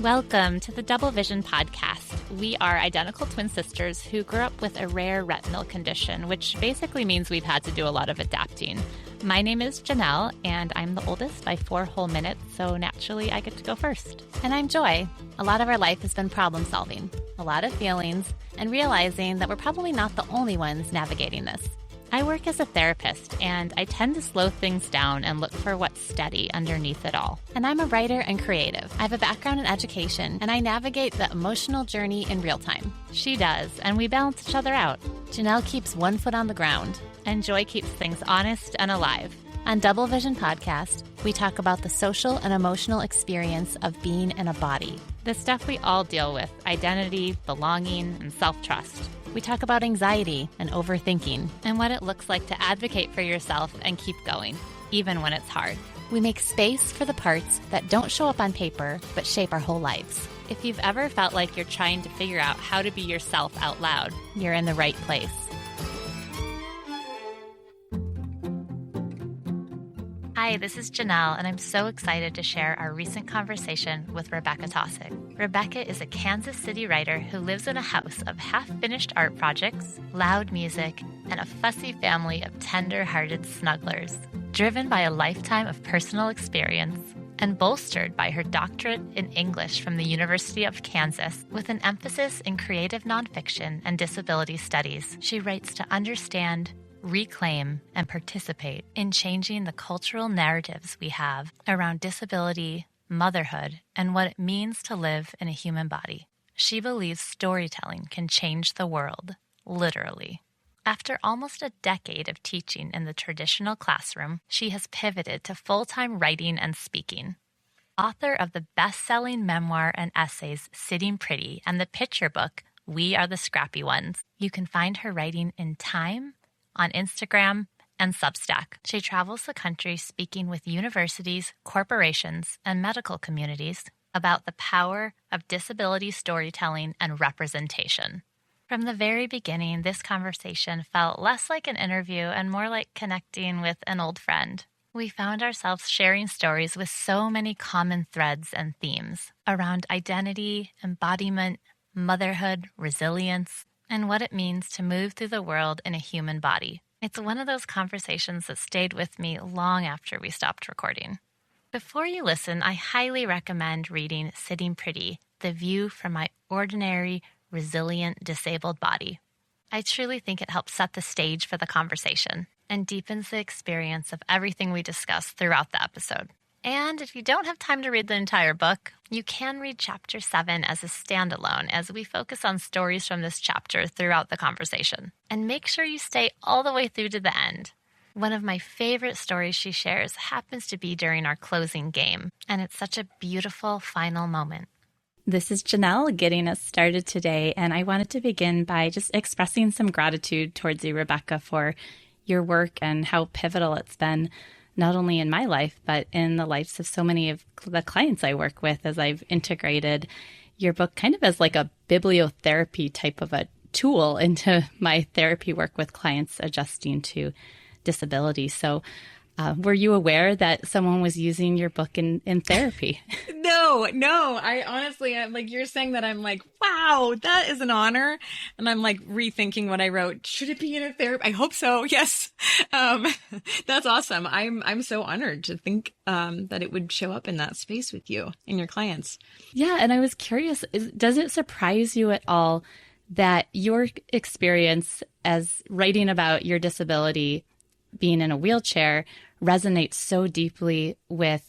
Welcome to the Double Vision podcast. We are identical twin sisters who grew up with a rare retinal condition, which basically means we've had to do a lot of adapting. My name is Janelle, and I'm the oldest by 4 whole minutes, so naturally I get to go first. And I'm Joy. A lot of our life has been problem solving, a lot of feelings, and realizing that we're probably not the only ones navigating this. I work as a therapist, and I tend to slow things down and look for what's steady underneath it all. And I'm a writer and creative. I have a background in education, and I navigate the emotional journey in real time. She does, and we balance each other out. Janelle keeps one foot on the ground, and Joy keeps things honest and alive. On Double Vision Podcast, we talk about the social and emotional experience of being in a body. The stuff we all deal with: identity, belonging, and self-trust. We talk about anxiety and overthinking and what it looks like to advocate for yourself and keep going, even when it's hard. We make space for the parts that don't show up on paper but shape our whole lives. If you've ever felt like you're trying to figure out how to be yourself out loud, you're in the right place. Hi, this is Janelle, and I'm so excited to share our recent conversation with Rebekah Taussig. Rebekah is a Kansas City writer who lives in a house of half-finished art projects, loud music, and a fussy family of tender-hearted snugglers. Driven by a lifetime of personal experience and bolstered by her doctorate in English from the University of Kansas with an emphasis in creative nonfiction and disability studies, she writes to understand, reclaim, and participate in changing the cultural narratives we have around disability, motherhood, and what it means to live in a human body. She believes storytelling can change the world, literally. After almost a decade of teaching in the traditional classroom, she has pivoted to full-time writing and speaking. Author of the best-selling memoir and essays Sitting Pretty and the picture book We Are the Scrappy Ones, you can find her writing in Time, on Instagram, and Substack. She travels the country speaking with universities, corporations, and medical communities about the power of disability storytelling and representation. From the very beginning, this conversation felt less like an interview and more like connecting with an old friend. We found ourselves sharing stories with so many common threads and themes around identity, embodiment, motherhood, resilience, and what it means to move through the world in a human body. It's one of those conversations that stayed with me long after we stopped recording. Before you listen, I highly recommend reading Sitting Pretty, The View from My Ordinary, Resilient, Disabled Body. I truly think it helps set the stage for the conversation and deepens the experience of everything we discuss throughout the episode. And if you don't have time to read the entire book, you can read Chapter 7 as a standalone as we focus on stories from this chapter throughout the conversation. And make sure you stay all the way through to the end. One of my favorite stories she shares happens to be during our closing game, and it's such a beautiful final moment. This is Janelle getting us started today, and I wanted to begin by just expressing some gratitude towards you, Rebekah, for your work and how pivotal it's been, not only in my life, but in the lives of so many of the clients I work with, as I've integrated your book kind of as like a bibliotherapy type of a tool into my therapy work with clients adjusting to disability. So were you aware that someone was using your book in therapy? No. I honestly, I'm like, you're saying that, I'm like, wow, that is an honor. And I'm like rethinking what I wrote. Should it be in a therapy? I hope so. Yes. That's awesome. I'm so honored to think that it would show up in that space with you and your clients. Yeah. And I was curious, does it surprise you at all that your experience as writing about your disability, being in a wheelchair, resonates so deeply with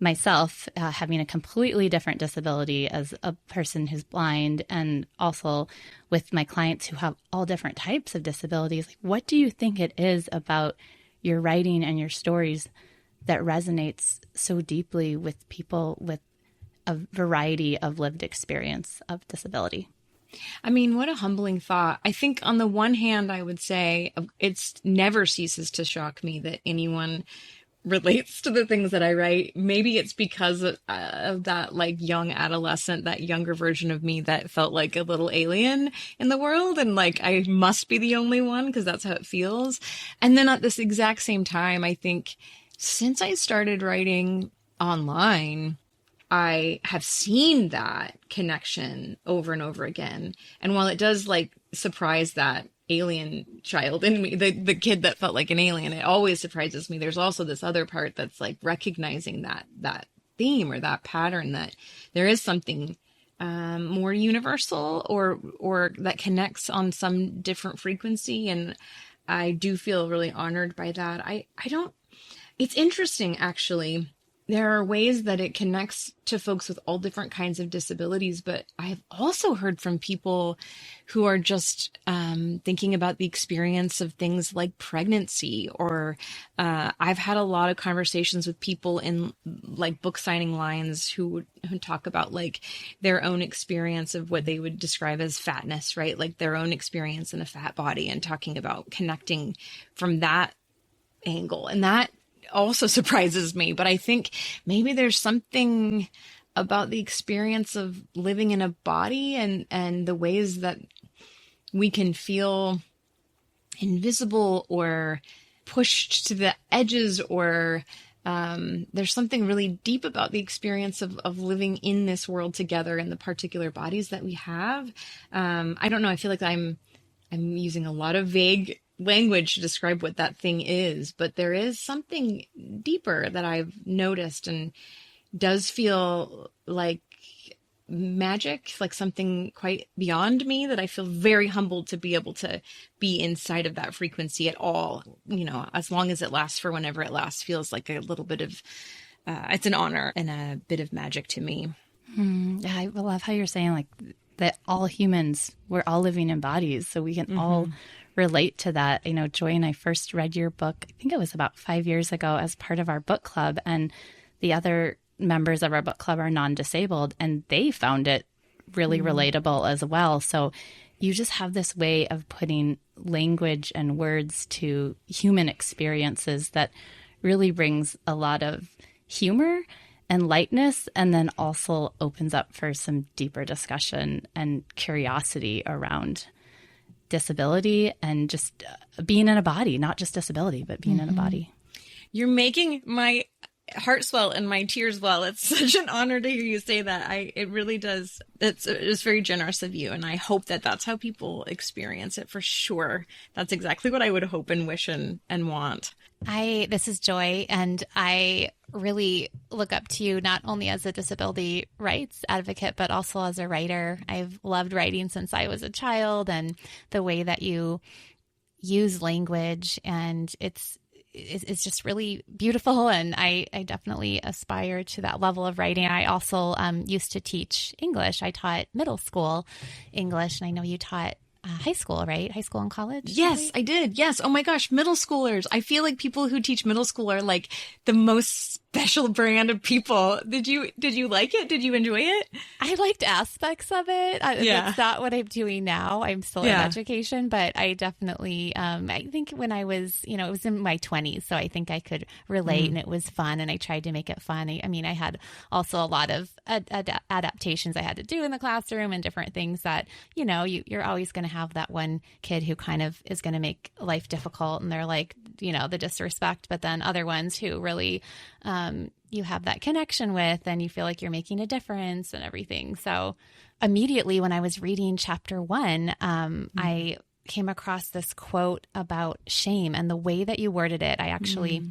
myself, having a completely different disability as a person who's blind, and also with my clients who have all different types of disabilities? Like, what do you think it is about your writing and your stories that resonates so deeply with people with a variety of lived experience of disability? I mean, what a humbling thought. I think on the one hand, I would say it's never ceases to shock me that anyone relates to the things that I write. Maybe it's because of that like young adolescent, that younger version of me that felt like a little alien in the world. And like, I must be the only one because that's how it feels. And then at this exact same time, I think since I started writing online, I have seen that connection over and over again. And while it does like surprise that alien child in me, the kid that felt like an alien, it always surprises me. There's also this other part that's like recognizing that theme or that pattern, that there is something more universal or that connects on some different frequency. And I do feel really honored by that. It's interesting, actually. There are ways that it connects to folks with all different kinds of disabilities, but I've also heard from people who are just thinking about the experience of things like pregnancy, or I've had a lot of conversations with people in like book signing lines who talk about like their own experience of what they would describe as fatness, right? Like their own experience in a fat body, and talking about connecting from that angle. And that also surprises me, but I think maybe there's something about the experience of living in a body and the ways that we can feel invisible or pushed to the edges, or there's something really deep about the experience of living in this world together in the particular bodies that we have. I don't know. I feel like I'm using a lot of vague language to describe what that thing is, but there is something deeper that I've noticed and does feel like magic, like something quite beyond me, that I feel very humbled to be able to be inside of that frequency at all. You know, as long as it lasts, for whenever it lasts, feels like a little bit of, it's an honor and a bit of magic to me. Yeah, I love how you're saying like that all humans, we're all living in bodies, so we can all relate to that. You know, Joy and I first read your book, I think it was about 5 years ago, as part of our book club, and the other members of our book club are non-disabled, and they found it really relatable as well. So you just have this way of putting language and words to human experiences that really brings a lot of humor and lightness, and then also opens up for some deeper discussion and curiosity around disability and just being in a body, not just disability, but being in a body. You're making my heart swell and my tears well. It's such an honor to hear you say that. It really does. It's very generous of you. And I hope that that's how people experience it, for sure. That's exactly what I would hope and wish and want. This is Joy, and I really look up to you not only as a disability rights advocate, but also as a writer. I've loved writing since I was a child, and the way that you use language, and it's just really beautiful. And I definitely aspire to that level of writing. I also used to teach English. I taught middle school English, and I know you taught high school, right? High school and college? Yes, right? I did. Yes. Oh my gosh. Middle schoolers. I feel like people who teach middle school are like the most special brand of people. Did you like it? Did you enjoy it? I liked aspects of it. It's not what I'm doing now. I'm still in education, but I definitely, I think when I was, it was in my 20s, so I think I could relate, and it was fun, and I tried to make it fun. I mean, I had also a lot of adaptations I had to do in the classroom and different things that, you're always going to have that one kid who kind of is going to make life difficult, and they're like, the disrespect, but then other ones who really, you have that connection with, and you feel like you're making a difference and everything. So immediately when I was reading chapter 1, I came across this quote about shame, and the way that you worded it, I actually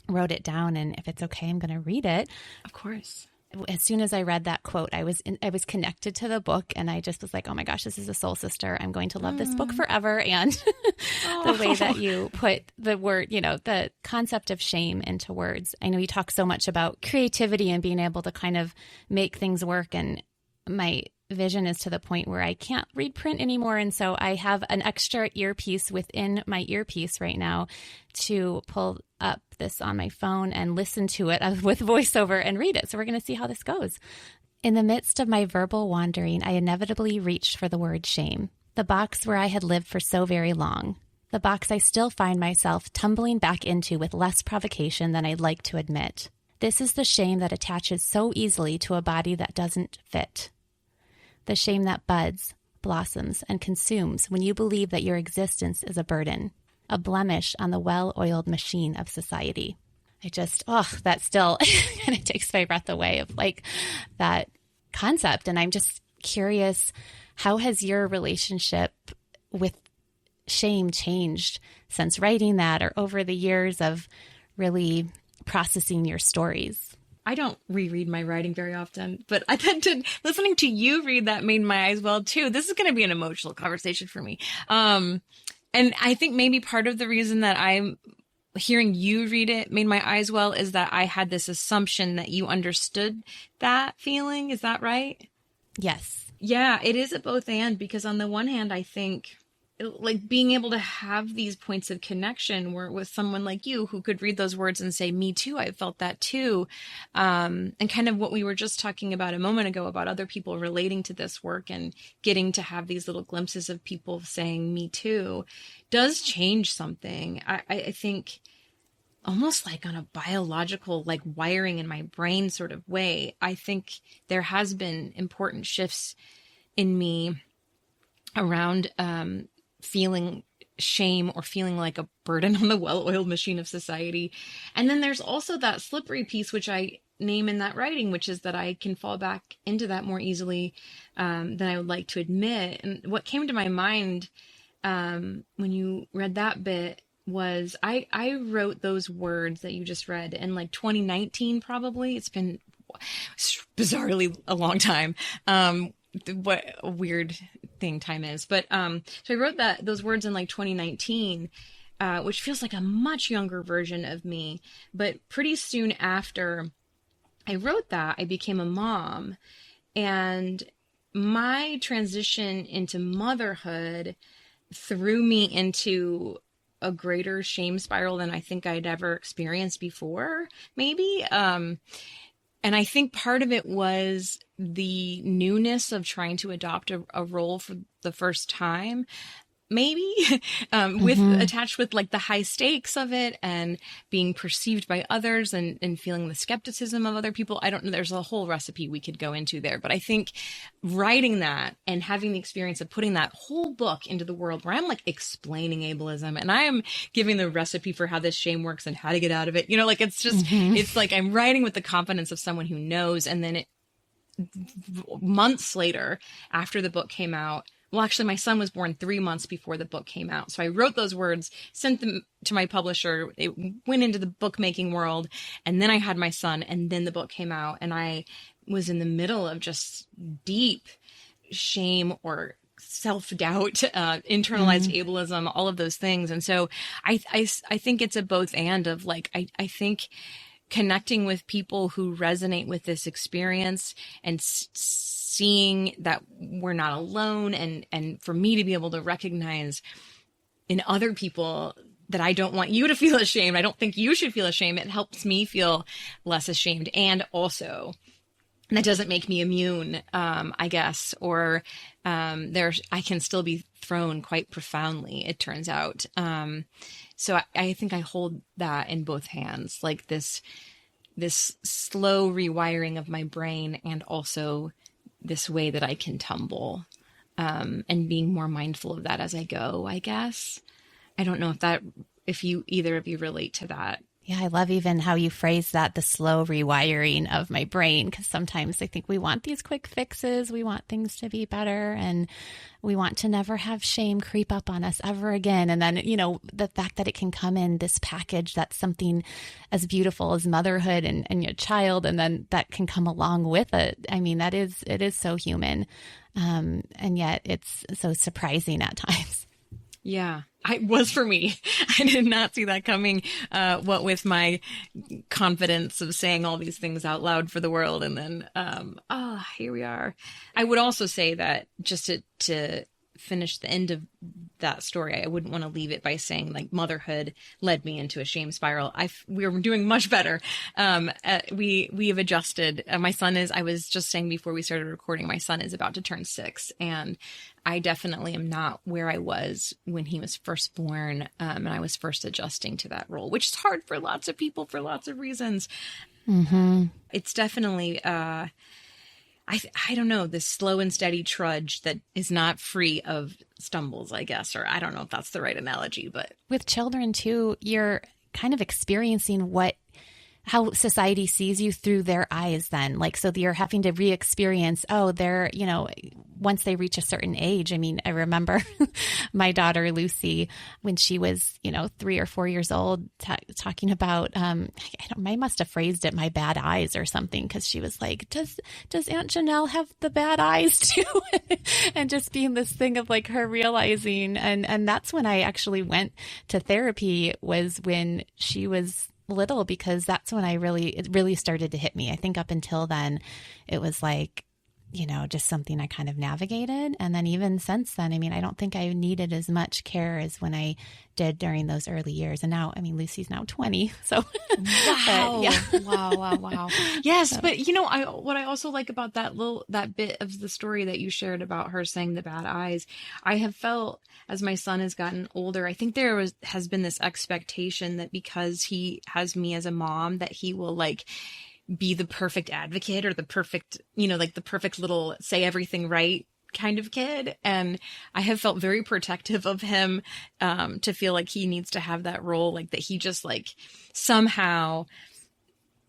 wrote it down, and if it's okay, I'm going to read it. Of course. As soon as I read that quote, I was connected to the book, and I just was like, oh my gosh, this is a soul sister. I'm going to love this book forever. And the way that you put the word, the concept of shame into words. I know you talk so much about creativity and being able to kind of make things work. And my vision is to the point where I can't read print anymore. And so I have an extra earpiece within my earpiece right now to pull up this on my phone and listen to it with voiceover and read it. So we're going to see how this goes. In the midst of my verbal wandering, I inevitably reached for the word shame, the box where I had lived for so very long, the box I still find myself tumbling back into with less provocation than I'd like to admit. This is the shame that attaches so easily to a body that doesn't fit. The shame that buds, blossoms, and consumes when you believe that your existence is a burden, a blemish on the well-oiled machine of society. that still kind of takes my breath away of like that concept. And I'm just curious, how has your relationship with shame changed since writing that, or over the years of really processing your stories? I don't reread my writing very often, but I tend to, listening to you read that made my eyes well too. This is going to be an emotional conversation for me. And I think maybe part of the reason that I'm hearing you read it made my eyes well is that I had this assumption that you understood that feeling. Is that right? Yes. Yeah, it is a both and, because on the one hand, I think like being able to have these points of connection where with someone like you who could read those words and say, me too, I felt that too. And kind of what we were just talking about a moment ago about other people relating to this work and getting to have these little glimpses of people saying me too does change something. I think almost like on a biological, like wiring in my brain sort of way. I think there has been important shifts in me around, feeling shame or feeling like a burden on the well-oiled machine of society. And then there's also that slippery piece, which I name in that writing, which is that I can fall back into that more easily than I would like to admit. And what came to my mind when you read that bit was I wrote those words that you just read in like 2019, probably. It's been bizarrely a long time. What a weird thing time is. But so I wrote those words in like 2019, which feels like a much younger version of me. But pretty soon after I wrote that, I became a mom. And my transition into motherhood threw me into a greater shame spiral than I think I'd ever experienced before, maybe. And I think part of it was the newness of trying to adopt a role for the first time, maybe, attached with like the high stakes of it and being perceived by others and feeling the skepticism of other people. I don't know. There's a whole recipe we could go into there, but I think writing that and having the experience of putting that whole book into the world where I'm like explaining ableism and I am giving the recipe for how this shame works and how to get out of it, like it's just, it's like I'm writing with the confidence of someone who knows. And then months later, after the book came out, well, actually, my son was born 3 months before the book came out. So I wrote those words, sent them to my publisher. It went into the bookmaking world. And then I had my son, and then the book came out. And I was in the middle of just deep shame or self-doubt, internalized ableism, all of those things. And so I think it's a both and of like, I think connecting with people who resonate with this experience and seeing that we're not alone, and for me to be able to recognize in other people that I don't want you to feel ashamed. I don't think you should feel ashamed. It helps me feel less ashamed. And also that doesn't make me immune, I guess, or I can still be thrown quite profoundly, it turns out. So I think I hold that in both hands, like this slow rewiring of my brain, and also this way that I can tumble, and being more mindful of that as I go, I guess. I don't know if either of you relate to that. Yeah, I love even how you phrase that, the slow rewiring of my brain, because sometimes I think we want these quick fixes. We want things to be better, and we want to never have shame creep up on us ever again. And then, the fact that it can come in this package that's something as beautiful as motherhood and your child, and then that can come along with it. I mean, it is so human. And yet it's so surprising at times. Yeah, it was for me. I did not see that coming, what with my confidence of saying all these things out loud for the world. And then, here we are. I would also say that just to finish the end of that story, I wouldn't want to leave it by saying like motherhood led me into a shame spiral. We're doing much better. We have adjusted. My son I was just saying before we started recording, my son is about to turn 6, and I definitely am not where I was when he was first born. And I was first adjusting to that role, which is hard for lots of people for lots of reasons. Mm-hmm. It's definitely, I don't know, this slow and steady trudge that is not free of stumbles, I guess, or I don't know if that's the right analogy, but with children too, you're kind of experiencing what how society sees you through their eyes then. Like, so you're having to re-experience, they're, once they reach a certain age. I mean, I remember my daughter, Lucy, when she was, 3 or 4 years old, talking about, I must have phrased it, my bad eyes or something. Cause she was like, does Aunt Janelle have the bad eyes too? And just being this thing of like her realizing. And that's when I actually went to therapy, was when she was little, because that's when it really started to hit me. I think up until then it was like, just something I kind of navigated. And then even since then, I mean, I don't think I needed as much care as when I did during those early years. And now, I mean, Lucy's now 20. So wow. Yeah. Wow. Yes. So. But what I also like about that bit of the story that you shared about her saying the bad eyes, I have felt as my son has gotten older, I think has been this expectation that because he has me as a mom, that he will like be the perfect advocate or the perfect, like the perfect little say everything right kind of kid. And I have felt very protective of him, to feel like he needs to have that role, like that he just like somehow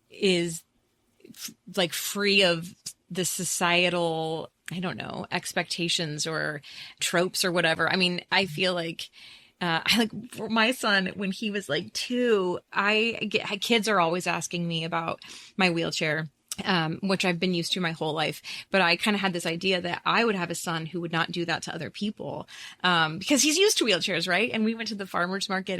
is like free of the societal, I don't know, expectations or tropes or whatever. I mean, I feel like, for my son, when he was like 2, kids are always asking me about my wheelchair, which I've been used to my whole life. But I kind of had this idea that I would have a son who would not do that to other people, because he's used to wheelchairs, right? And we went to the farmer's market,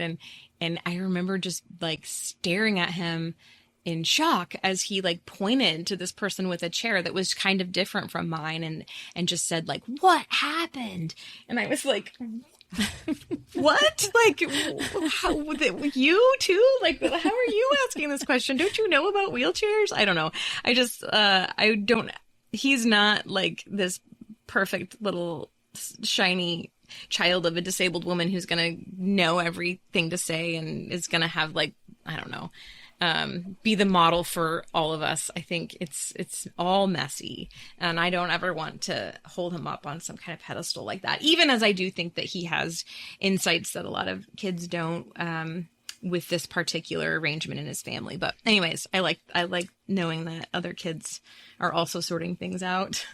and I remember just like staring at him in shock as he like pointed to this person with a chair that was kind of different from mine, and just said like, "What happened?" And I was like, what? Like, how, you too? Like, how are you asking this question? Don't you know about wheelchairs? I don't know. I just, he's not like this perfect little shiny child of a disabled woman who's going to know everything to say and is going to have like, I don't know, be the model for all of us. I think it's all messy, and I don't ever want to hold him up on some kind of pedestal like that, even as I do think that he has insights that a lot of kids don't, with this particular arrangement in his family. But anyways, I like knowing that other kids are also sorting things out.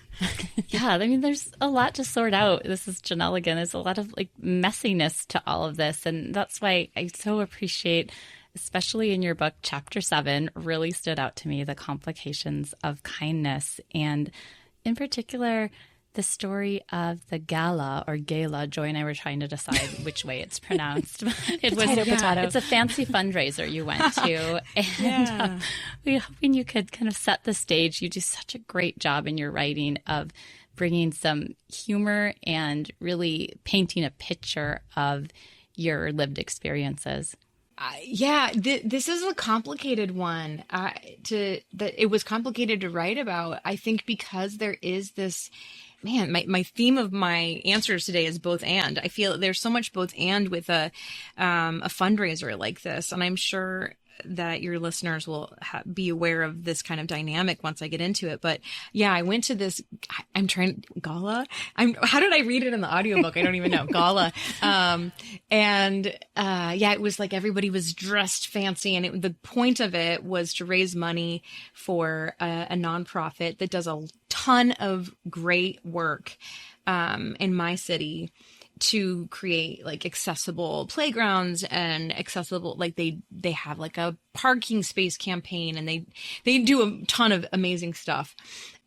Yeah, I mean, there's a lot to sort out. This is Janelle again. There's a lot of like messiness to all of this, and that's why I so appreciate, especially in your book, Chapter 7 really stood out to me, the complications of kindness. And in particular, the story of the gala or gala. Joy and I were trying to decide which way it's pronounced. Potato. It's a fancy fundraiser you went to. And we were hoping you could kind of set the stage. You do such a great job in your writing of bringing some humor and really painting a picture of your lived experiences. This is a complicated one. It was complicated to write about. I think because there is this, my theme of my answers today is both and. I feel there's so much both and with a fundraiser like this, and I'm sure that your listeners will be aware of this kind of dynamic once I get into it. But yeah, I went to this, gala. How did I read it in the audiobook? I don't even know. Gala. It was like everybody was dressed fancy. And the point of it was to raise money for a nonprofit that does a ton of great work, in my city, to create like accessible playgrounds and accessible, like they have like a parking space campaign, and they do a ton of amazing stuff.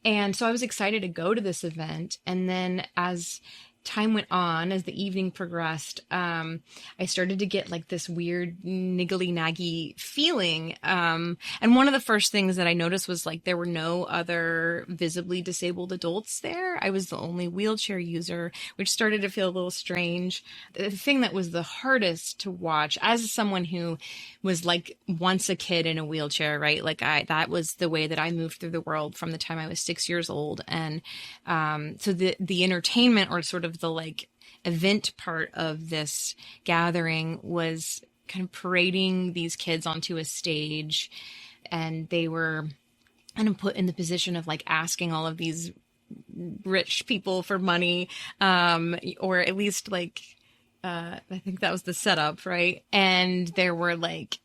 And so I was excited to go to this event. And then as time went on, as the evening progressed, I started to get like this weird niggly naggy feeling. And one of the first things that I noticed was like there were no other visibly disabled adults there. I was the only wheelchair user, which started to feel a little strange. The thing that was the hardest to watch, as someone who was like once a kid in a wheelchair, right? Like that was the way that I moved through the world from the time I was 6 years old. And so the entertainment, or sort of the like event part of this gathering, was kind of parading these kids onto a stage, and they were kind of put in the position of like asking all of these rich people for money, or at least like I think that was the setup, right? And there were like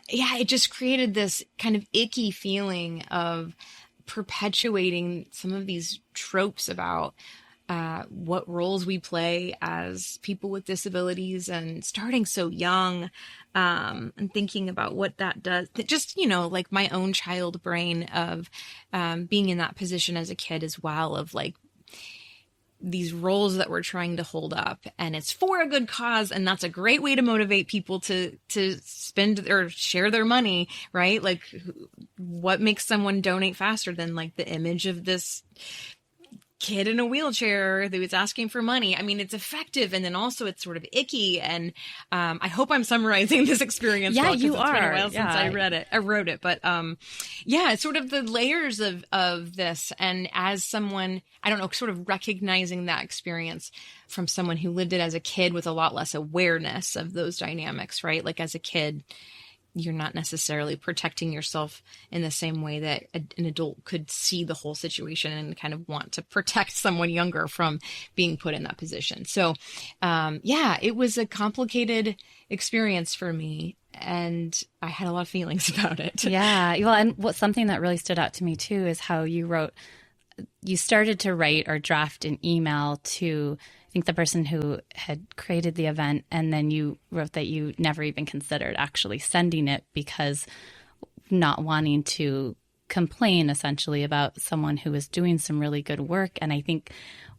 yeah, it just created this kind of icky feeling of perpetuating some of these tropes about what roles we play as people with disabilities, and starting so young, and thinking about what that does. Just, like my own child brain of being in that position as a kid as well, of like these roles that we're trying to hold up, and it's for a good cause. And that's a great way to motivate people to spend or share their money, right? Like, what makes someone donate faster than like the image of this kid in a wheelchair who is asking for money? I mean, it's effective, and then also it's sort of icky. And I hope I'm summarizing this experience. Yeah, well, you are. It's been a while since I wrote it, but yeah, it's sort of the layers of this. And as someone, I don't know, sort of recognizing that experience from someone who lived it as a kid with a lot less awareness of those dynamics, right? Like as a kid, you're not necessarily protecting yourself in the same way that an adult could see the whole situation and kind of want to protect someone younger from being put in that position. So, yeah, it was a complicated experience for me, and I had a lot of feelings about it. Yeah. Well, and something that really stood out to me too is how you started to write or draft an email to, I think, the person who had created the event, and then you wrote that you never even considered actually sending it because not wanting to complain essentially about someone who was doing some really good work. And I think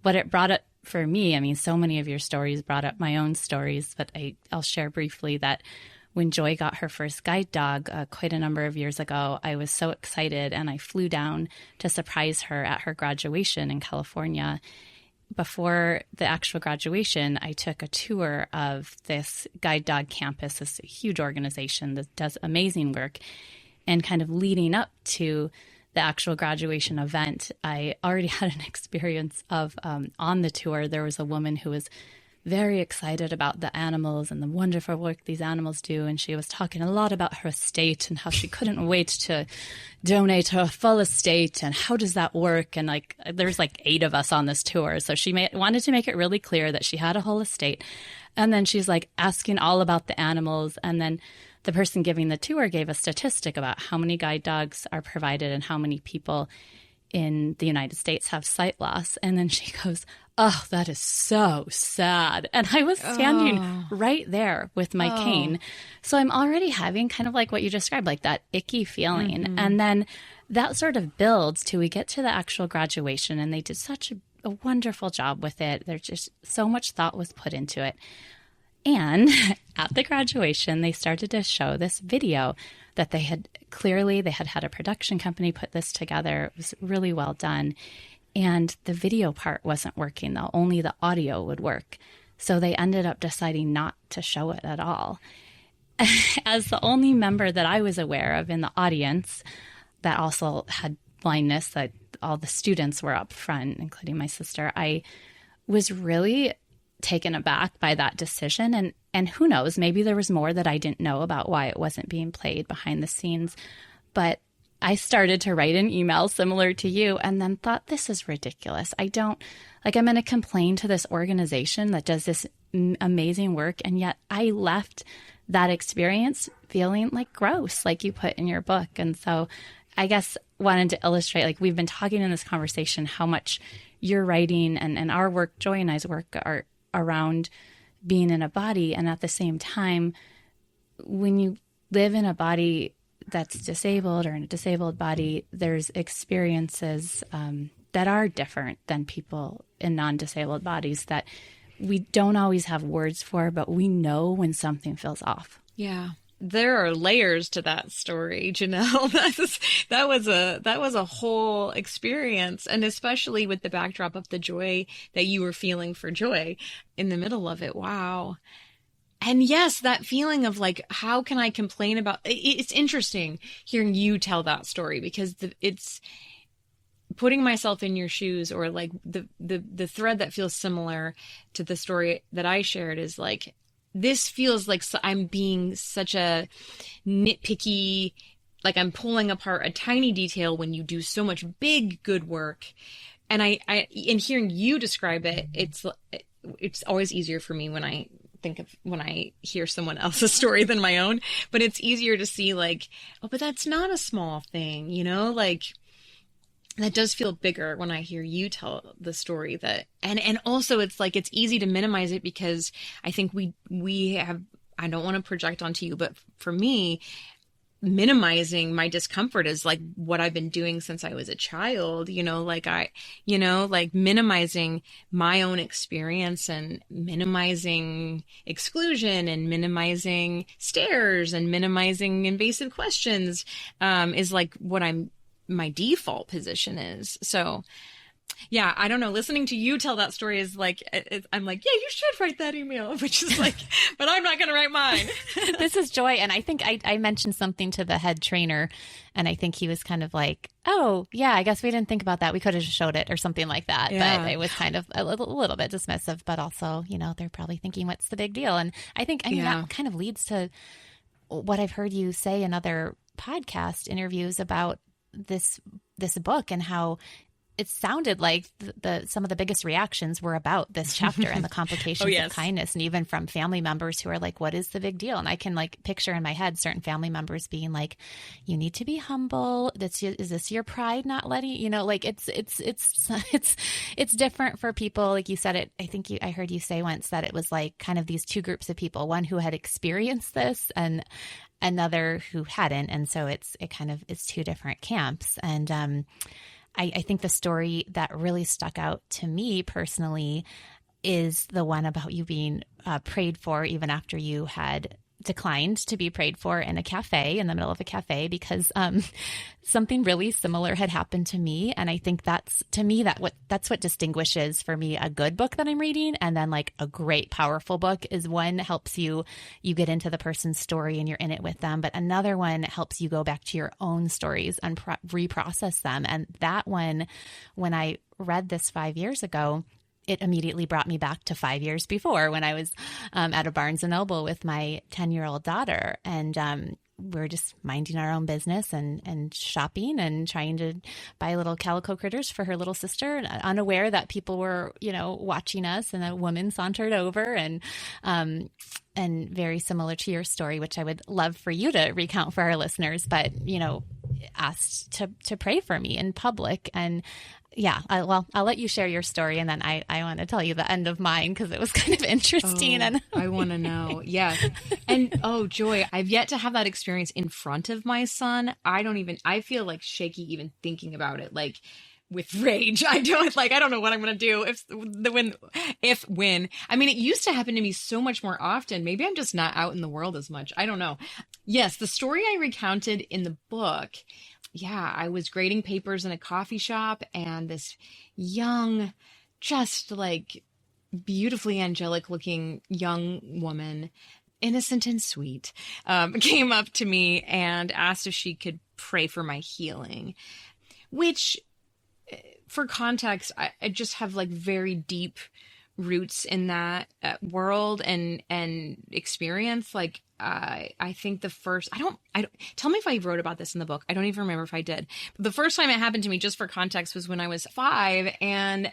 what it brought up for me, I mean, so many of your stories brought up my own stories, but I'll share briefly that when Joy got her first guide dog quite a number of years ago, I was so excited, and I flew down to surprise her at her graduation in California. Before the actual graduation, I took a tour of this guide dog campus, this huge organization that does amazing work. And kind of leading up to the actual graduation event, I already had an experience of on the tour, there was a woman who was very excited about the animals and the wonderful work these animals do. And she was talking a lot about her estate and how she couldn't wait to donate her full estate and how does that work. And like, there's like 8 of us on this tour. So she wanted to make it really clear that she had a whole estate. And then she's like asking all about the animals. And then the person giving the tour gave a statistic about how many guide dogs are provided and how many people in the United States have sight loss. And then she goes, "Oh, that is so sad." And I was standing right there with my cane. So I'm already having kind of like what you described, like that icky feeling. Mm-hmm. And then that sort of builds till we get to the actual graduation. And they did such a wonderful job with it. There's just so much thought was put into it. And at the graduation, they started to show this video that they had had a production company put this together. It was really well done. And the video part wasn't working, though. Only the audio would work. So they ended up deciding not to show it at all. As the only member that I was aware of in the audience that also had blindness, that all the students were up front, including my sister, I was really taken aback by that decision. And who knows, maybe there was more that I didn't know about why it wasn't being played behind the scenes. But I started to write an email similar to you and then thought, this is ridiculous. I'm going to complain to this organization that does this amazing work. And yet I left that experience feeling like gross, like you put in your book. And so I guess wanted to illustrate, like we've been talking in this conversation, how much your writing and our work, Joy and I's work, are around being in a body. And at the same time, when you live in a body that's disabled or in a disabled body, there's experiences that are different than people in non-disabled bodies that we don't always have words for, but we know when something feels off. Yeah. There are layers to that story, Janelle. That was a whole experience, and especially with the backdrop of the joy that you were feeling for Joy in the middle of it. Wow. And yes, that feeling of like, how can I complain about it's interesting hearing you tell that story, because it's putting myself in your shoes, or like the thread that feels similar to the story that I shared is like, this feels like I'm being such a nitpicky, like I'm pulling apart a tiny detail when you do so much big, good work. And in hearing you describe it, it's always easier for me when I think of when I hear someone else's story than my own, but it's easier to see like, oh, but that's not a small thing, you know, like that does feel bigger when I hear you tell the story that, and also it's like, it's easy to minimize it because I think we have, I don't want to project onto you, but for me, minimizing my discomfort is like what I've been doing since I was a child, you know, like like minimizing my own experience and minimizing exclusion and minimizing stares and minimizing invasive questions, is like what my default position is. So yeah, I don't know. Listening to you tell that story is like, I'm like, yeah, you should write that email, which is like, but I'm not going to write mine. This is Joy. And I think I mentioned something to the head trainer, and I think he was kind of like, oh, yeah, I guess we didn't think about that. We could have just showed it or something like that. Yeah. But it was kind of a little bit dismissive, but also, you know, they're probably thinking, what's the big deal? And I think, that kind of leads to what I've heard you say in other podcast interviews about this book and how it sounded like some of the biggest reactions were about this chapter and the complications of kindness, and even from family members who are like, what is the big deal? And I can like picture in my head certain family members being like, you need to be humble. Is this your pride not letting, you know, like it's different for people. Like you said it, I think I heard you say once that it was like kind of these two groups of people, one who had experienced this and another who hadn't. And so it's two different camps. And, I think the story that really stuck out to me personally is the one about you being prayed for even after you had declined to be prayed for in a cafe, in the middle of a cafe, because something really similar had happened to me. And I think that's what distinguishes for me a good book that I'm reading, and then like a great, powerful book is one helps you get into the person's story and you're in it with them. But another one helps you go back to your own stories and reprocess them. And that one, when I read this 5 years ago, it immediately brought me back to 5 years before when I was at a Barnes & Noble with my 10-year-old daughter. And we were just minding our own business and shopping and trying to buy little calico critters for her little sister, unaware that people were, you know, watching us. And a woman sauntered over and very similar to your story, which I would love for you to recount for our listeners, but, you know, asked to pray for me in public. And yeah, I'll let you share your story, and then I want to tell you the end of mine because it was kind of interesting. And I want to know. Yeah. And Joy, I've yet to have that experience in front of my son. I feel like shaky even thinking about it, like with rage. I don't know what I'm going to do when. I mean, it used to happen to me so much more often. Maybe I'm just not out in the world as much. I don't know. Yes, the story I recounted in the book. Yeah, I was grading papers in a coffee shop, and this young, just like beautifully angelic looking young woman, innocent and sweet, came up to me and asked if she could pray for my healing, which for context, I just have like very deep roots in that world and experience. Like, I think the first, I don't tell me if I wrote about this in the book. I don't even remember if I did. But the first time it happened to me, just for context, was when I was 5, and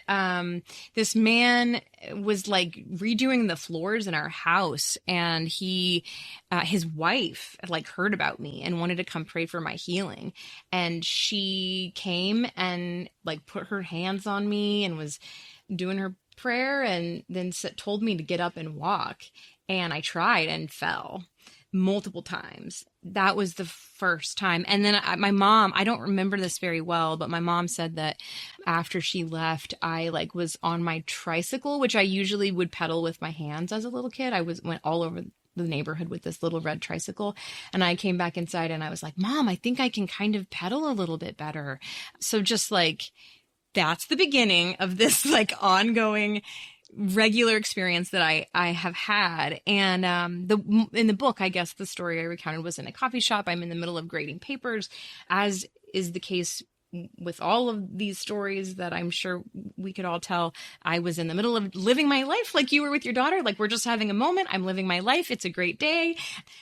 this man was like redoing the floors in our house, and his wife like heard about me and wanted to come pray for my healing, and she came and like put her hands on me and was doing her prayer, and then told me to get up and walk. And I tried and fell multiple times. That was the first time. And then my mom, I don't remember this very well, but my mom said that after she left, I like was on my tricycle, which I usually would pedal with my hands as a little kid. Went all over the neighborhood with this little red tricycle. And I came back inside and I was like, Mom, I think I can kind of pedal a little bit better. So just like, that's the beginning of this like ongoing regular experience that I have had. And in the book, I guess the story I recounted was in a coffee shop. I'm in the middle of grading papers, as is the case with all of these stories that I'm sure we could all tell. I was in the middle of living my life like you were with your daughter. Like, we're just having a moment. I'm living my life. It's a great day,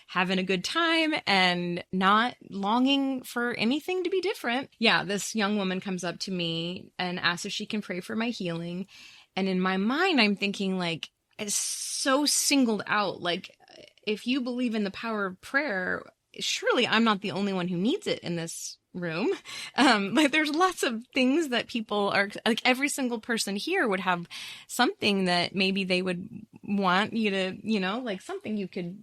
having a good time, and not longing for anything to be different. Yeah, this young woman comes up to me and asks if she can pray for my healing. And in my mind, I'm thinking like, so singled out. Like, if you believe in the power of prayer, surely I'm not the only one who needs it in this room. But there's lots of things that people are like, every single person here would have something that maybe they would want you to, like something you could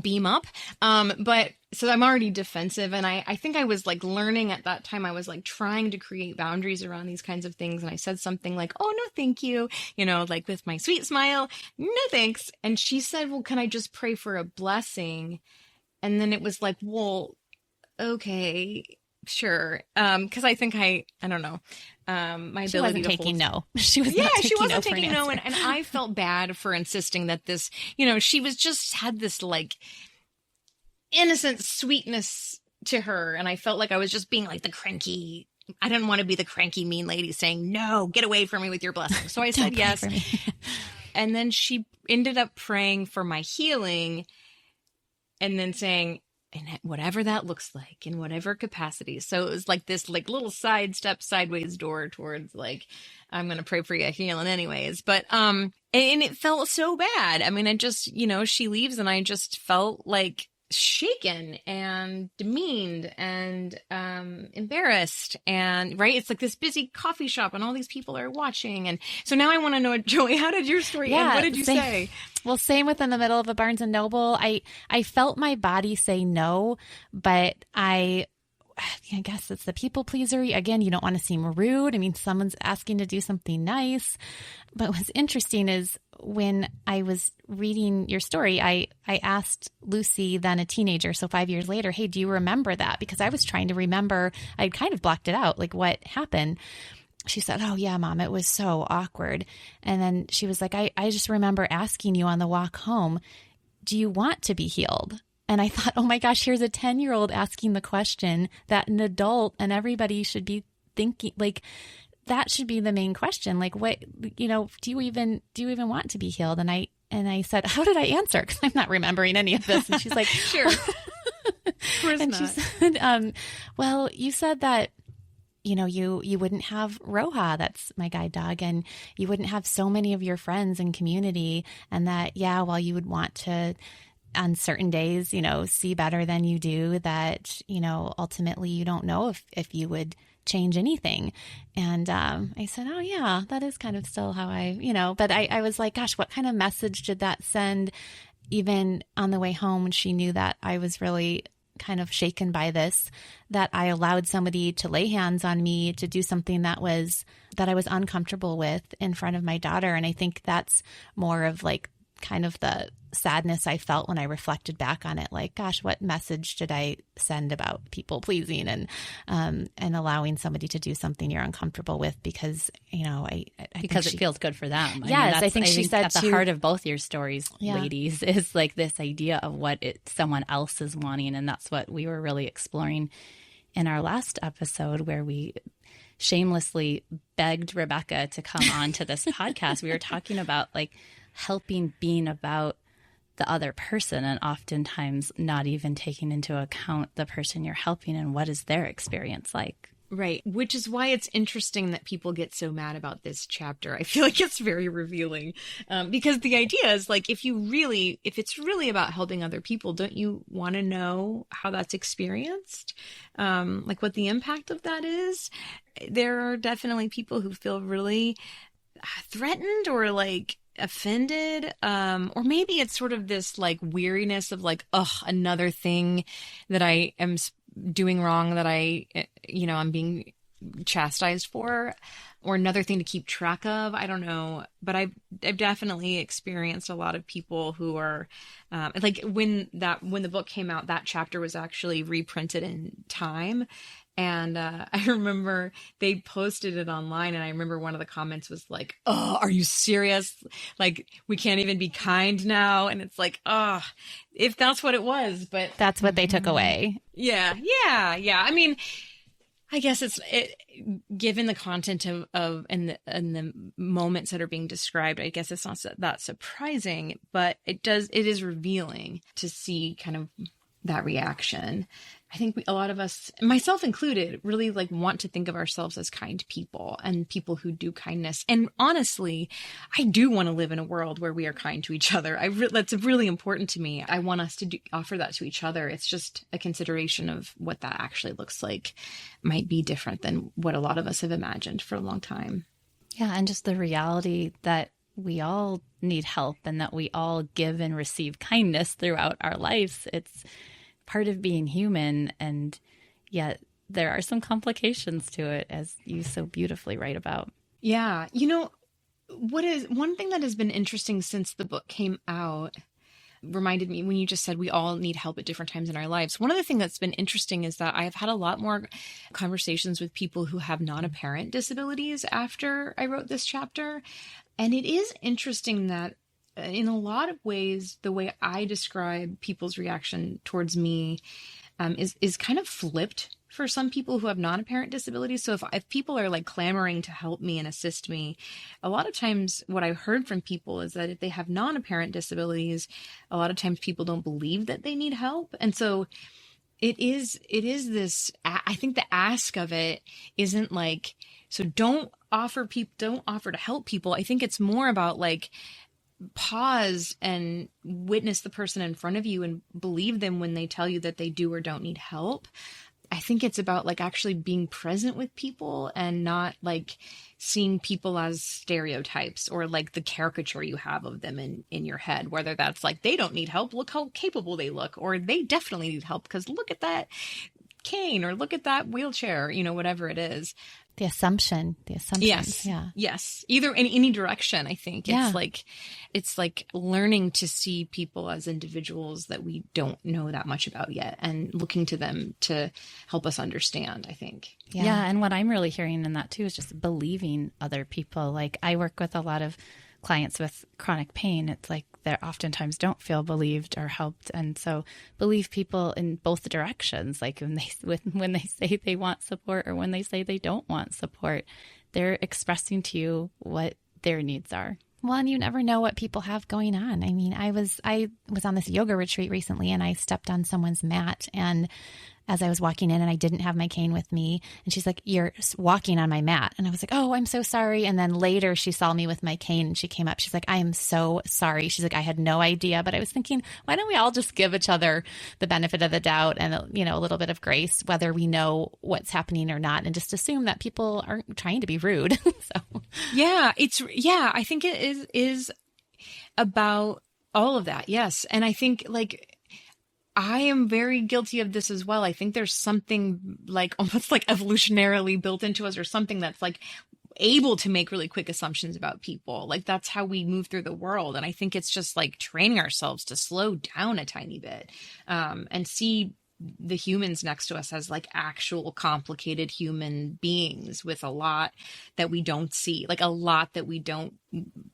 beam up. But so I'm already defensive. And I think I was like learning at that time, I was like trying to create boundaries around these kinds of things. And I said something like, oh, no, thank you. Like with my sweet smile, no, thanks. And she said, well, can I just pray for a blessing? And then it was like, well, okay, sure. Cause I think I don't know. My she ability wasn't to taking hold... no. She was yeah, not taking she wasn't no for taking an no. answer. And I felt bad for insisting that this, she was just had this like innocent sweetness to her. And I felt like I was just being like the cranky, I didn't want to be the cranky, mean lady saying, no, get away from me with your blessing. So I said yes. And then she ended up praying for my healing and then saying, and whatever that looks like in whatever capacity. So it was like this like little sidestep sideways door towards like, I'm going to pray for you healing anyways. But, and it felt so bad. I mean, I just, she leaves and I just felt like shaken and demeaned and embarrassed. And right, it's like this busy coffee shop and all these people are watching. And so now I want to know, Joey, how did your story end? What did you say? Well, same with in the middle of a Barnes and Noble. I felt my body say no, but I guess it's the people pleaser. Again, you don't want to seem rude. I mean, someone's asking to do something nice. But what's interesting is when I was reading your story, I asked Lucy, then a teenager, so 5 years later, hey, do you remember that? Because I was trying to remember, I'd kind of blocked it out, like what happened. She said, oh yeah, Mom, it was so awkward. And then she was like, I just remember asking you on the walk home, do you want to be healed? And I thought, oh my gosh, here's a 10-year-old asking the question that an adult and everybody should be thinking, like, that should be the main question. Like, what, do you even want to be healed? And I said, how did I answer? Because I'm not remembering any of this. And she's like, sure. Of course and not. she said, well, you said that, you wouldn't have Roja, that's my guide dog, and you wouldn't have so many of your friends and community. And that, yeah, while you would want to, on certain days, see better than you do, that, ultimately you don't know if you would change anything. And I said, oh yeah, that is kind of still how but I was like, gosh, what kind of message did that send? Even on the way home, when she knew that I was really kind of shaken by this, that I allowed somebody to lay hands on me, to do something that I was uncomfortable with in front of my daughter. And I think that's more of like kind of the sadness I felt when I reflected back on it. Like, gosh, what message did I send about people pleasing and allowing somebody to do something you're uncomfortable with because, I because it feels good for them. Yes, I think she said at the heart of both your stories, ladies, is like this idea of what someone else is wanting. And that's what we were really exploring in our last episode, where we shamelessly begged Rebekah to come on to this podcast. We were talking about like helping being about the other person, and oftentimes not even taking into account the person you're helping and what is their experience like. Right. Which is why it's interesting that people get so mad about this chapter. I feel like it's very revealing because the idea is like, if it's really about helping other people, don't you want to know how that's experienced? Like what the impact of that is? There are definitely people who feel really threatened or like offended, or maybe it's sort of this like weariness of like, another thing that I am doing wrong, that I'm being chastised for, or another thing to keep track of. I don't know, but I've definitely experienced a lot of people who are like when the book came out, that chapter was actually reprinted in Time. And I remember they posted it online, and I remember one of the comments was like, "Oh, are you serious? Like, we can't even be kind now." And it's like, if that's what it was, but that's what they took away. Yeah. I mean, I guess given the content of and the moments that are being described, I guess it's not that surprising, but it is revealing to see kind of that reaction. I think a lot of us, myself included, really like want to think of ourselves as kind people and people who do kindness. And honestly, I do want to live in a world where we are kind to each other. That's really important to me. I want us to offer that to each other. It's just a consideration of what that actually looks like might be different than what a lot of us have imagined for a long time. Yeah. And just the reality that we all need help and that we all give and receive kindness throughout our lives. It's part of being human, and yet there are some complications to it, as you so beautifully write about. Yeah. You know, what is one thing that has been interesting since the book came out reminded me when you just said we all need help at different times in our lives. One of the things that's been interesting is that I've had a lot more conversations with people who have non-apparent disabilities after I wrote this chapter. And it is interesting that in a lot of ways, the way I describe people's reaction towards me is kind of flipped for some people who have non-apparent disabilities. So if people are like clamoring to help me and assist me, a lot of times what I've heard from people is that if they have non-apparent disabilities, a lot of times people don't believe that they need help. And so it is this, I think the ask of it isn't like, so don't offer to help people. I think it's more about like, pause and witness the person in front of you and believe them when they tell you that they do or don't need help. I think it's about like actually being present with people and not like seeing people as stereotypes or like the caricature you have of them in your head, whether that's like, they don't need help, look how capable they look, or they definitely need help because look at that cane or look at that wheelchair, you know, whatever it is. The assumptions. Yes. Yeah. Yes. Either in any direction, I think. It's like learning to see people as individuals that we don't know that much about yet and looking to them to help us understand, I think. Yeah. And what I'm really hearing in that too is just believing other people. Like I work with a lot of clients with chronic pain. It's like they oftentimes don't feel believed or helped. And so believe people in both directions. Like when they say they want support or when they say they don't want support, they're expressing to you what their needs are. Well, and you never know what people have going on. I mean, I was on this yoga retreat recently and I stepped on someone's mat, and as I was walking in and I didn't have my cane with me, and she's like, "You're walking on my mat." And I was like, "Oh, I'm so sorry." And then later she saw me with my cane and she came up. She's like, "I am so sorry." She's like, "I had no idea." But I was thinking, why don't we all just give each other the benefit of the doubt and, you know, a little bit of grace, whether we know what's happening or not, and just assume that people aren't trying to be rude. So I think it is about all of that. Yes. And I think like, I am very guilty of this as well. I think there's something like almost like evolutionarily built into us or something that's like able to make really quick assumptions about people. Like that's how we move through the world. And I think it's just like training ourselves to slow down a tiny bit and see the humans next to us as like actual complicated human beings with a lot that we don't see, like a lot that we don't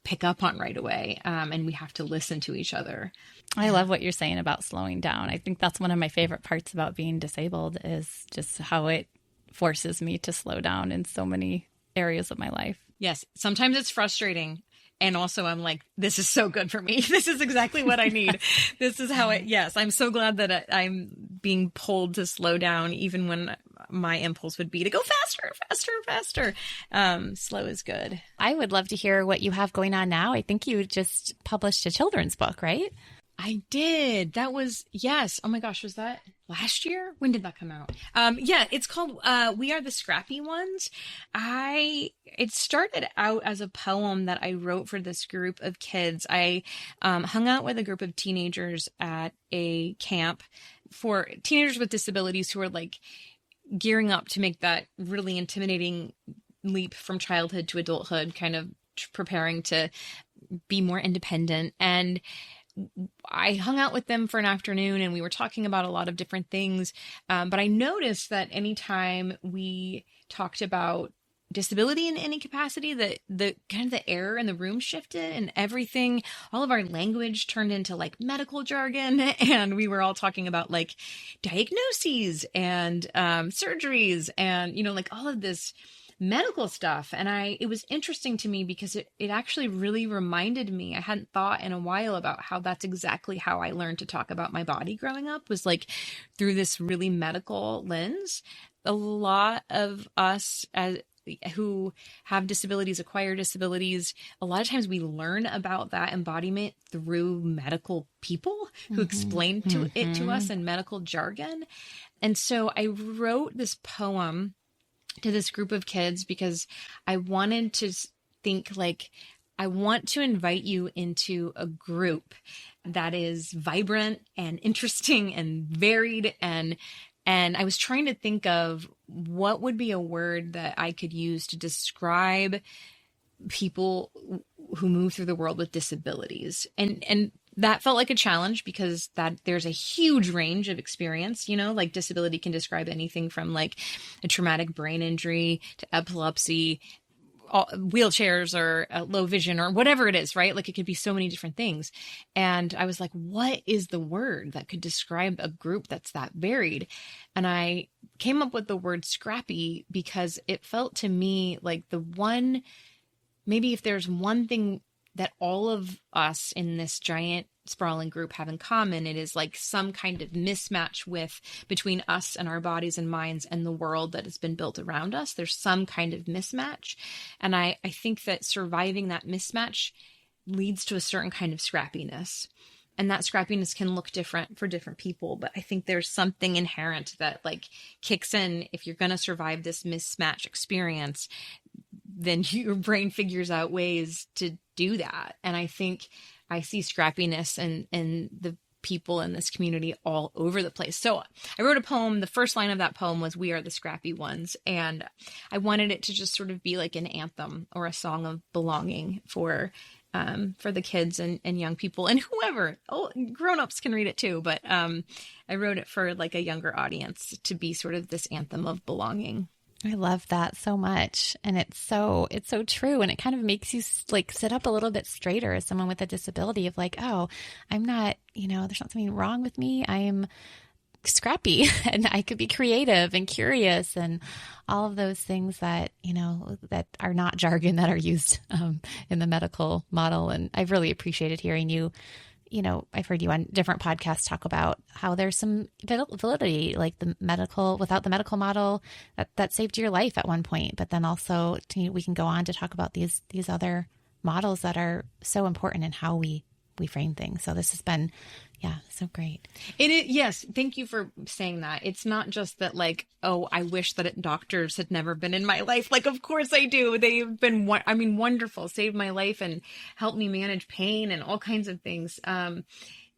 pick up on right away. And we have to listen to each other. I love what you're saying about slowing down. I think that's one of my favorite parts about being disabled is just how it forces me to slow down in so many areas of my life. Yes. Sometimes it's frustrating. And also I'm like, this is so good for me. This is exactly what I need. This is how yes, I'm so glad that I'm being pulled to slow down, even when my impulse would be to go faster, faster, faster. Slow is good. I would love to hear what you have going on now. I think you just published a children's book, right? I did. That was, yes. Oh my gosh, was that last year? When did that come out? Yeah, it's called We Are the Scrappy Ones. It started out as a poem that I wrote for this group of kids. I hung out with a group of teenagers at a camp for teenagers with disabilities who are like gearing up to make that really intimidating leap from childhood to adulthood, kind of preparing to be more independent. And I hung out with them for an afternoon and we were talking about a lot of different things. But I noticed that anytime we talked about disability in any capacity, that the kind of the air in the room shifted and everything, all of our language turned into like medical jargon. And we were all talking about like diagnoses and surgeries and, you know, like all of this medical stuff. And it was interesting to me because it actually really reminded me, I hadn't thought in a while about how that's exactly how I learned to talk about my body growing up, was like through this really medical lens. A lot of us who have disabilities, acquire disabilities, a lot of times we learn about that embodiment through medical people who explain it to us in medical jargon. And so I wrote this poem to this group of kids because I wanted to think like, I want to invite you into a group that is vibrant and interesting and varied, and I was trying to think of what would be a word that I could use to describe people who move through the world with disabilities. And that felt like a challenge because there's a huge range of experience, like disability can describe anything from like a traumatic brain injury to epilepsy, wheelchairs or low vision or whatever it is, right? Like it could be so many different things. And I was like, what is the word that could describe a group that's that varied? And I came up with the word scrappy because it felt to me like maybe if there's one thing that all of us in this giant sprawling group have in common, it is like some kind of mismatch between us and our bodies and minds and the world that has been built around us. There's some kind of mismatch. And I think that surviving that mismatch leads to a certain kind of scrappiness. And that scrappiness can look different for different people. But I think there's something inherent that like kicks in if you're going to survive this mismatch experience, then your brain figures out ways to do that. And I think I see scrappiness and the people in this community all over the place. So I wrote a poem. The first line of that poem was, "We are the scrappy ones." And I wanted it to just sort of be like an anthem or a song of belonging for the kids and young people and whoever. Oh, grown-ups can read it too. But I wrote it for like a younger audience to be sort of this anthem of belonging. I love that so much. And it's so true. And it kind of makes you like sit up a little bit straighter as someone with a disability of like, oh, I'm not, there's not something wrong with me. I am scrappy and I could be creative and curious and all of those things that, that are not jargon that are used in the medical model. And I've really appreciated hearing you. I've heard you on different podcasts talk about how there's some validity, like without the medical model that saved your life at one point. But then also we can go on to talk about these other models that are so important in how we frame things. So this has been, so great. It is, yes. Thank you for saying that. It's not just that like, oh, I wish that doctors had never been in my life. Like, of course I do. They've been, wonderful, saved my life and helped me manage pain and all kinds of things. But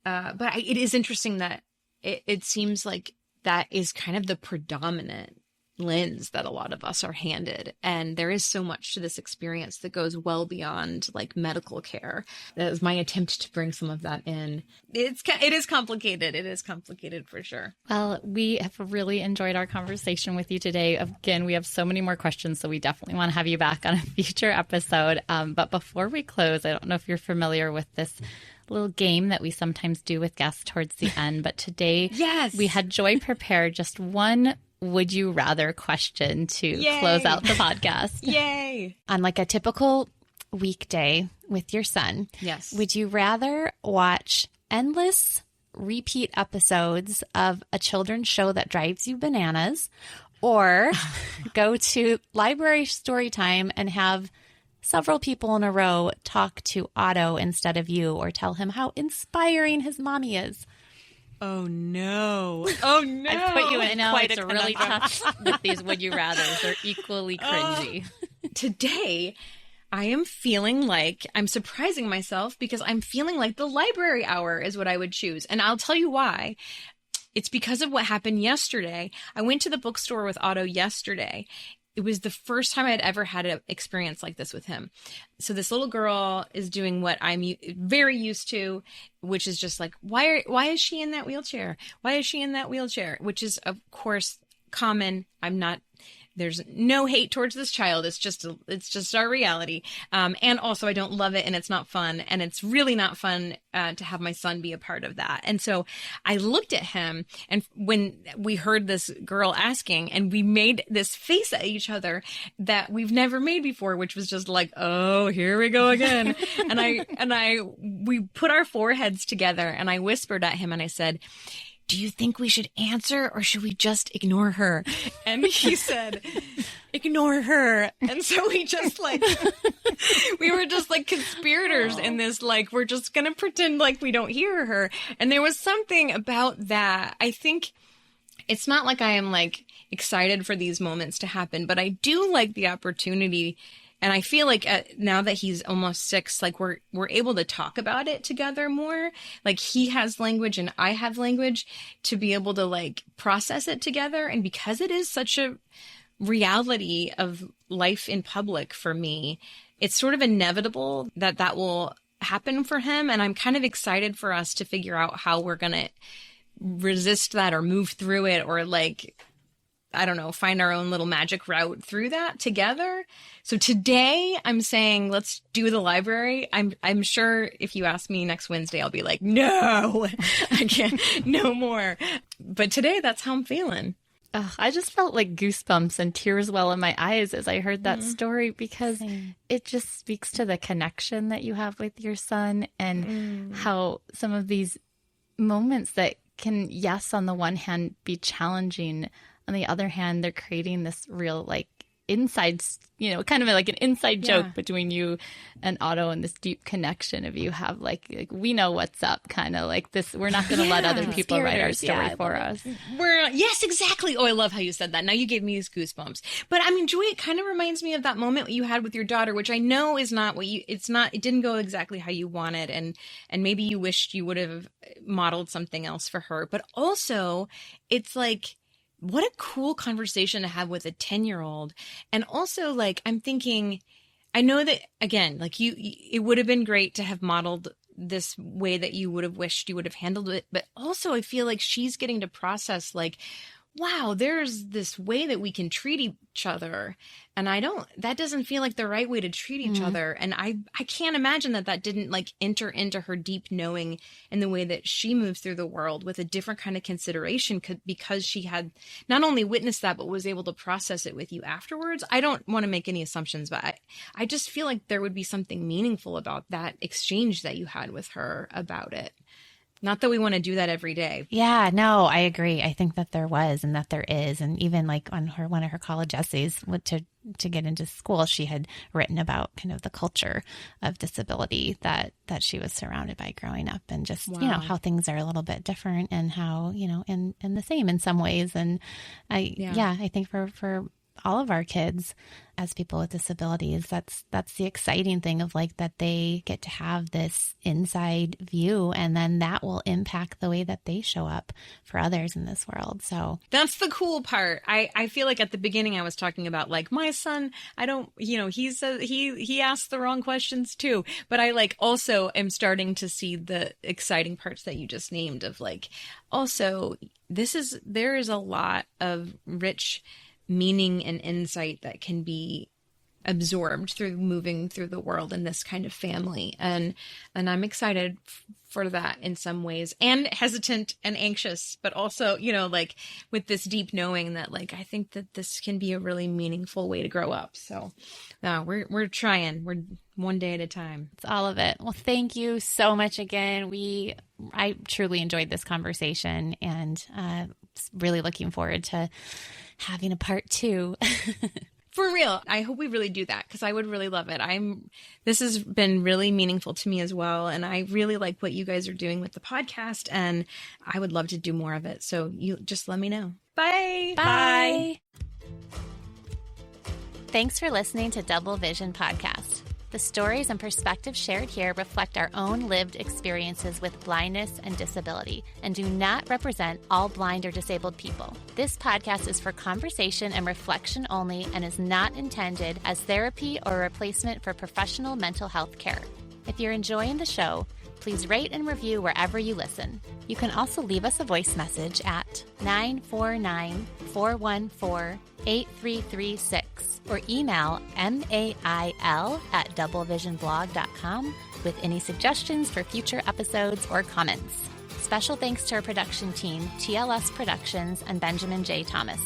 it is interesting that it seems like that is kind of the predominant lens that a lot of us are handed. And there is so much to this experience that goes well beyond like medical care. That is my attempt to bring some of that in. It is complicated. It is complicated for sure. Well, we have really enjoyed our conversation with you today. Again, we have so many more questions, so we definitely want to have you back on a future episode. But before we close, I don't know if you're familiar with this little game that we sometimes do with guests towards the end, but today we had Joy prepare just one would you rather question to close out the podcast. Yay! On like a typical weekday with your son. Yes. Would you rather watch endless repeat episodes of a children's show that drives you bananas or go to library story time and have several people in a row talk to Otto instead of you or tell him how inspiring his mommy is? Oh, no. Oh, no. I put you in quite a really tough with these would you rathers. They're equally cringy. Today, I am feeling like I'm surprising myself because I'm feeling like the library hour is what I would choose. And I'll tell you why. It's because of what happened yesterday. I went to the bookstore with Otto yesterday. It was the first time I'd ever had an experience like this with him. So this little girl is doing what I'm very used to, which is just like, why is she in that wheelchair? Why is she in that wheelchair? Which is, of course, common. I'm not there's no hate towards this child. It's just our reality. And also I don't love it and it's not fun. And it's really not fun to have my son be a part of that. And so I looked at him, and when we heard this girl asking, and we made this face at each other that we've never made before, which was just like, oh, here we go again. we put our foreheads together, and I whispered at him and I said, do you think we should answer or should we just ignore her? And he said, ignore her. And so we just we were just like conspirators in this, like, we're just going to pretend like we don't hear her. And there was something about that. I think it's not like I am like excited for these moments to happen, but I do like the opportunity. And I feel like now that he's almost 6, like we're able to talk about it together more. Like he has language and I have language to be able to like process it together. And because it is such a reality of life in public for me, it's sort of inevitable that will happen for him. And I'm kind of excited for us to figure out how we're going to resist that or move through it, or like, I don't know, find our own little magic route through that together. So today I'm saying, let's do the library. I'm sure if you ask me next Wednesday, I'll be like, no, I can't, no more. But today that's how I'm feeling. I just felt like goosebumps and tears well in my eyes as I heard that story, because it just speaks to the connection that you have with your son, and how some of these moments that can, yes, on the one hand be challenging, on the other hand, they're creating this real like inside, kind of like an inside joke between you and Otto, and this deep connection of you have like we know what's up, kind of like this. We're not going to let other people write our story for us. Yes, exactly. Oh, I love how you said that. Now you gave me these goosebumps. But I mean, Joy, it kind of reminds me of that moment you had with your daughter, which I know is not what it didn't go exactly how you wanted. And maybe you wished you would have modeled something else for her. But also it's like, what a cool conversation to have with a 10-year-old. And also, like, I'm thinking, I know that, again, like it would have been great to have modeled this way that you would have wished you would have handled it. But also I feel like she's getting to process like, wow, there's this way that we can treat each other. And that doesn't feel like the right way to treat each other. And I can't imagine that didn't like enter into her deep knowing in the way that she moves through the world with a different kind of consideration, because she had not only witnessed that, but was able to process it with you afterwards. I don't want to make any assumptions, but I just feel like there would be something meaningful about that exchange that you had with her about it. Not that we want to do that every day. Yeah, no, I agree. I think that there was, and that there is. And even like on one of her college essays to get into school, she had written about kind of the culture of disability that she was surrounded by growing up, and just, how things are a little bit different, and how, and the same in some ways. And I think for all of our kids as people with disabilities, that's the exciting thing of like that they get to have this inside view, and then that will impact the way that they show up for others in this world. So that's the cool part. I feel like at the beginning I was talking about like my son, I don't, he asked the wrong questions too, but I like also am starting to see the exciting parts that you just named of like, also there is a lot of rich meaning and insight that can be absorbed through moving through the world in this kind of family. And I'm excited for that in some ways, and hesitant and anxious, but also, like with this deep knowing that like, I think that this can be a really meaningful way to grow up. So we're trying, we're one day at a time. It's all of it. Well, thank you so much again. I truly enjoyed this conversation, and really looking forward to having a part 2. For real. I hope we really do that, because I would really love it. This has been really meaningful to me as well. And I really like what you guys are doing with the podcast, and I would love to do more of it. So you just let me know. Bye. Bye. Thanks for listening to Double Vision Podcast. The stories and perspectives shared here reflect our own lived experiences with blindness and disability, and do not represent all blind or disabled people. This podcast is for conversation and reflection only, and is not intended as therapy or replacement for professional mental health care. If you're enjoying the show, Please rate and review wherever you listen. You can also leave us a voice message at 949-414-8336 or email mail@doublevisionblog.com with any suggestions for future episodes or comments. Special thanks to our production team, TLS Productions and Benjamin J. Thomas.